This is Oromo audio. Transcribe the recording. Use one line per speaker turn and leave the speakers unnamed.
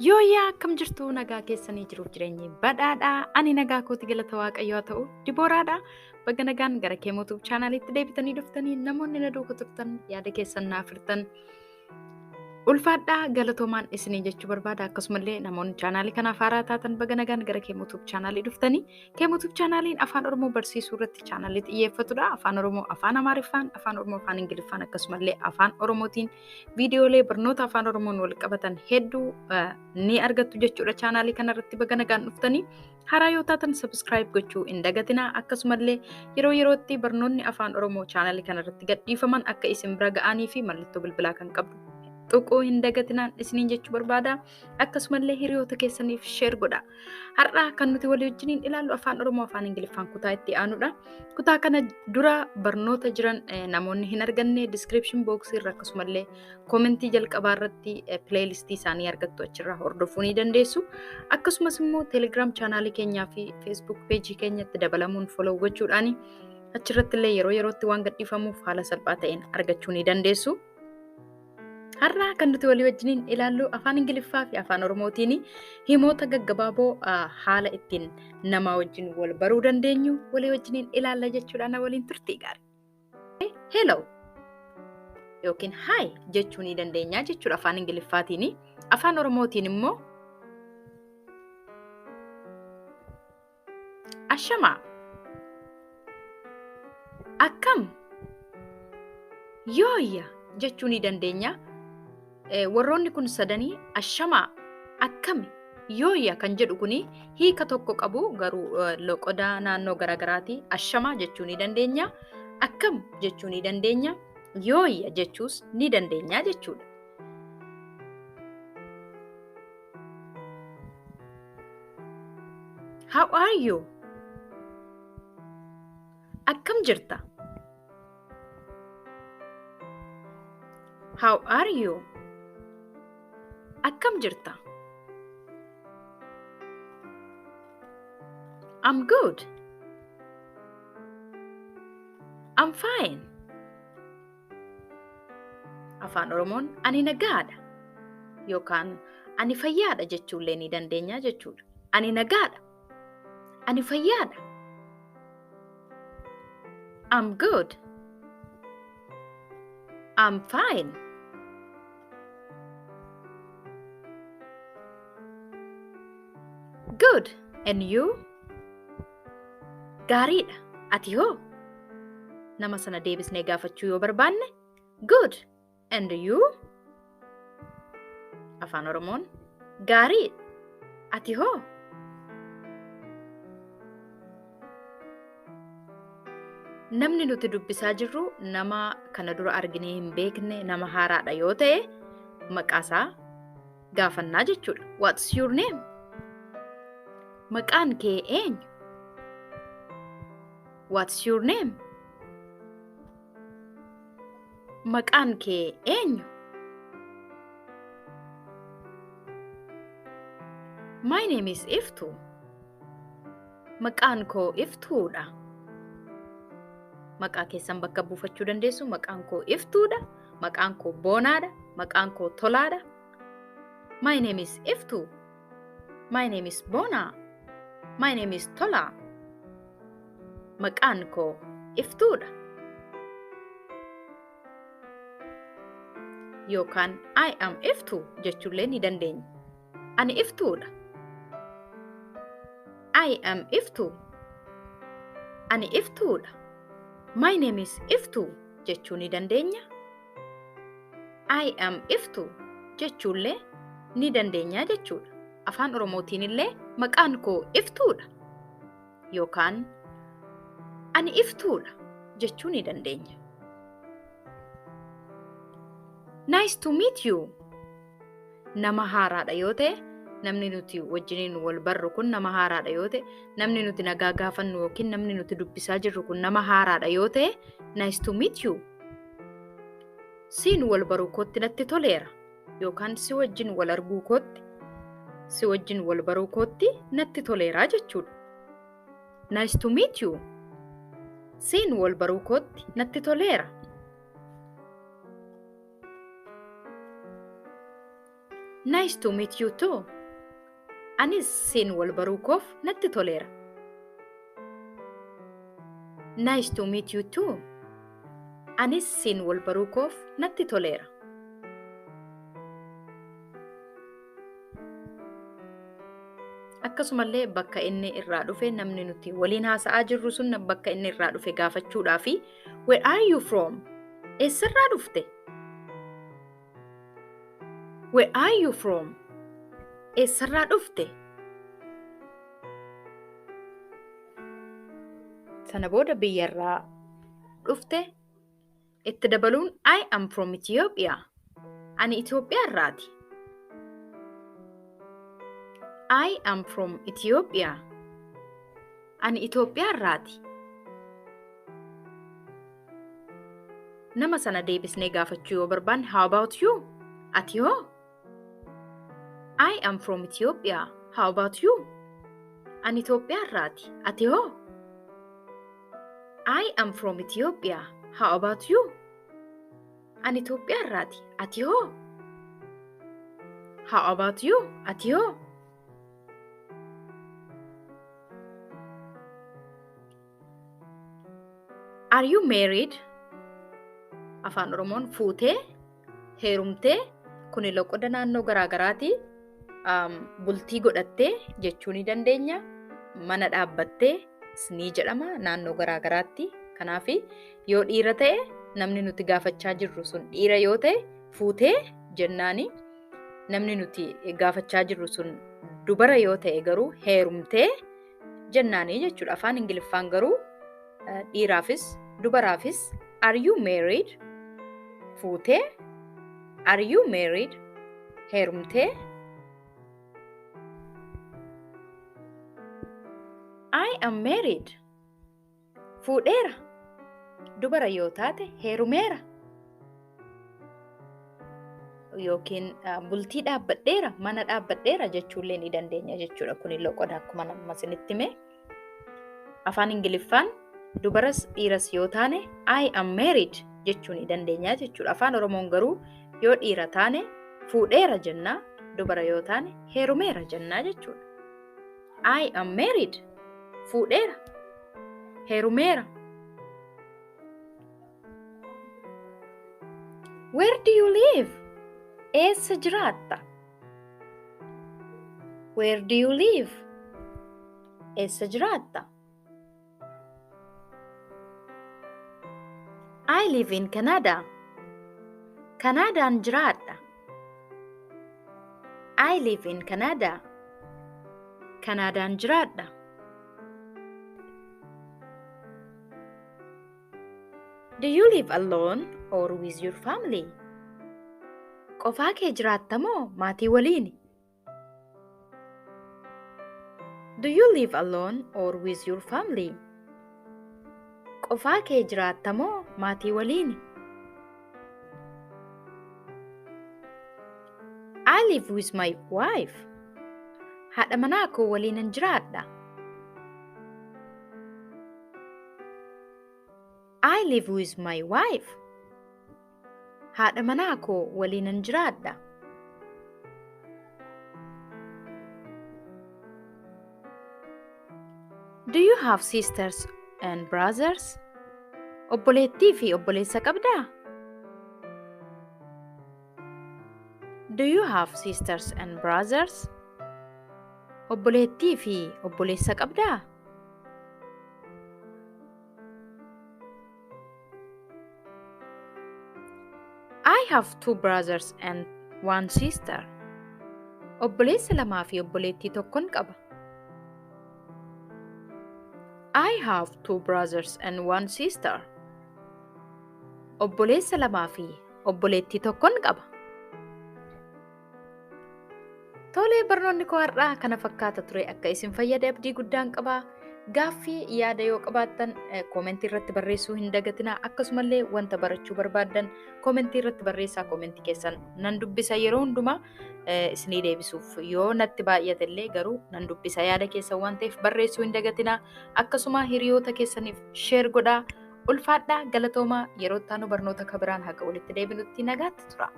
Yooyaa akkam jirtu nagaa keessanii jiruuf jireenyi badhaadhaa. Ani nagaa kooti galata waaqayyoo ta'u Dibooraadha. Baga nagaan gara Kemo Tube chaanaalitti deebitanii dhuftanii namoonni na duukaa turtan yaada keessan naaf hirtan ulfaadhaa galatoomaan isinii jechuu barbaada. Akkasumallee namoonni chaanaalii kanaaf haaraa taatan baga nagaan gara Kemo Tube chaanaalii dhuftanii. Kemo Tube chaanaaliin Afaan Oromoo barsiisuu irratti chaanaalii xiyyeeffatudha. Afaan Oromoo Afaan Amaariffaan, Afaan Oromoo Afaan Ingiliffaan akkasumallee Afaan Oromootiin viidiyoolee barnoota Afaan Oromoon wal qabatan hedduu ni argattu jechuudha. Chaanaalii kanarratti baga nagaan dhuftanii haaraa yoo taatan subscribe gochuu hin dagatinaa. Akkasumallee yeroo yerootti barnoonni Afaan Oromoo chaanaalii kanarratti gadhiifaman akka isin bira ga'anii fi mallattoo bilbilaa kan qabdu tuquu hin dagatinaan isiniin jechuu barbaada. Akkasumallee hiriyoota keessaniif share godha. Har'a kan nuti walii wajjiniin ilaallu Afaan Oromoo Afaan Ingiliffaan kutaa itti aanudha. Kutaa kana dura barnoota jiran namoonni hin arganne description box irra akkasumallee commentii jalqabaa irratti playlistii isaanii argattu achirraa hordofuu ni dandeessu. Akkasumas immoo Telegram chaanaalii keenyaa fi Facebook page keenyatti dabalamuun follow gochuudhaan achirratti illee yeroo yerootti waan gadhiifamuuf haala salphaa ta'een argachuu ni dandeessu. Har'a kan nuti walii wajjiniin ilaallu Afaan Ingiliffaa fi Afaan Oromootiin himoota gaggabaaboo haala ittiin nama wajjin wal baruu dandeenyu walii wajjiniin ilaalla jechuudha. Na waliin turtii gaarii. Hello yookiin hi jechuu ni dandeenya jechuudha Afaan Ingiliffaatiin. Afaan Oromootiin immoo ashama, akkam, yooyya jechuu ni dandeenya. Warroonni kun sadanii ashama, akkami, yooyya kan jedhu kuni hiika tokko qabu garuu loqodaa naannoo garagaraati. Ashama jechuu ni dandeenya, akkam jechuu ni dandeenya, yooyya jechuus ni dandeenya jechuudha. How are you? Akkam jirta? How are you? Akkam jirta? I'm good. I'm fine. Afaan Oromoon ani nagaadha yookaan ani fayyaadha jechuullee ni dandeenya jechuudha. Ani nagaadha. Ani fayyaadha. I'm good. I'm fine. Good. And you? Gaariidha. Ati hoo? Nama sana deebisnee gaafachuu yoo barbaanne good. And you? Afaan Oromoon gaariidha. Ati hoo? Namni nuti dubbisaa jirru nama kana dura arginee hin beekne nama haaraadha yoo ta'e maqaasaa gaafannaa jechuudha. What's your name? Maqaan kee eenyu? What's your name? Maqaan kee eenyu? My name is Iftu. Maqaan koo Iftuudha. Maqaa keessan bakka buufachuu dandeessu. Maqaan koo Iftuudha. Maqaan koo Boonaadha. Maqaan koo Tolaadha. My name is Iftu. My name is Bona. My name is Tola. Maqaan koo Iftuudha. Yookaan I am Iftu jechuullee ni dandeenya. Ani Iftuudha. I am Iftu. Ani Iftuudha. My name is Iftu jechuu ni dandeenya. I am Iftu jechuullee ni dandeenya jechuudha. Afaan Oromootiin illee maqaan koo Iftuudha yookaan ani Iftuudha jechuu ni dandeenya. Nice to meet you. Nama haaraadha yoo ta'e namni nuti wajjiniin wal barru kun nama haaraadha yoo ta'e namni nuti nagaa gaafannu yookiin namni nuti dubbisaa jirru kun nama haaraadha yoo ta'e nice to meet you. Siin wal baruu kootti natti toleera yookaan si wajjin wal arguu kootti si wajjin wal baruu kootti natti toleera jechuudha. Nice to meet you. Siin wal baruu kootti natti toleera. Nice to meet you too. Anis siin wal baruu koof natti toleera. Nice to meet you too. Anis siin wal baruu koof natti toleera. Akkasumallee bakka inni irraa dhufe namni nuti waliin haasa'aa jirru sun bakka inni irraa dhufe gaafachuudhaaf where are you from? Eessarraa dhufte? Where are you from? Eessarraa dhufte? Sana booda biyyarraa dhufte itti dabaluun I am from Ethiopia. Ani Itoophiyaa irraati. I am from Ethiopia. Ani Itoophiyaa irraati. Nama sana deebisnee gaafachuu yoo barbaanne how about you? Ati hoo? I am from Ethiopia. How about you? Ani Itoophiyaa irraati. Ati hoo? I am from Ethiopia. How about you? Ani Itoophiyaa irraati. Ati hoo? How about you? Ati hoo? Are you married? Afaan Oromoon fuutee, heerumtee, kuni loqoda naannoo garaagaraati. Bultii godhattee jechuu ni dandeenya. Mana dhaabbattee ni jedhama naannoo garaagaraatti. Kanaaf yoo dhiira ta'e namni nuti gaafachaa jirru sun dhiira yoo ta'e fuutee jennaani. Namni nuti gaafachaa jirru sun dubara yoo ta'e garuu heerumtee jennaani jechuudha. Afaan Ingiliffaan garuu dhiiraafis dubaraafis are you married? Fuutee, are you married? Heerumtee. I am married. Fuudheera. Dubara yoo taate heerumeera. Yookiin bultii dhaabbadheera, mana dhaabbadheera jechuullee ni dandeenya jechuudha. Kuni loqoda akkuma nama isinitti hime. Afaan Ingiliffaan dubaras dhiiras yoo taane I am married jechuu ni dandeenya jechuudha. Afaan Oromoon garuu yoo dhiira taane fuudheera jennaa, dubara yoo taane heerumeera jennaa jechuudha. I am married. Fuudheera. Heerumeera. Where do you live? Eessa jiraatta? Where do you live? Eessa jiraatta? I live in Canada. Canadaan jiraadha. I live in Canada. Canadaan jiraadha. Do you live alone or with your family? Qofaa kee jiraatta moo maatii waliini? Do you live alone or with your family? Qofaa kee jiraatta moo maatii waliini? I live with my wife. Haadha manaa koo waliinan jiraadha. I live with my wife. Haadha manaa koo waliinan jiraadha. Do you have sisters and brothers? Obboleettii fi obboleessa qabdaa? Do you have sisters and brothers? Obboleettii fi obboleessa qabdaa? I have 2 brothers and 1 sister. Obboleessa lamaa fi obboleettii tokkon qaba. I have 2 brothers and 1 sister. Obboleessa lamaa fi obboleettii tokkon qaba. Tolee, barnoonni koo har'aa kana fakkaata ture. Akka isin fayyade abdii guddaan qaba. Gaaffii yaada yoo qabaattan koomentii irratti barreessuu hin dagatinaa. Akkasumallee wanta barachuu barbaaddan koomentii irratti barreessaa. Koomentii keessan nan dubbisa yeroo hundumaa isinii deebisuuf yoo natti baay'ate illee garuu nan dubbisa. Yaada keessan waan ta'eef barreessuu hin dagatinaa. Akkasuma hiriyoota keessaniif sheer godhaa. Ulfaadhaa, galatoomaa. Yeroo itti aanu barnoota kabiraan haga walitti deebinutti nagaatti tura.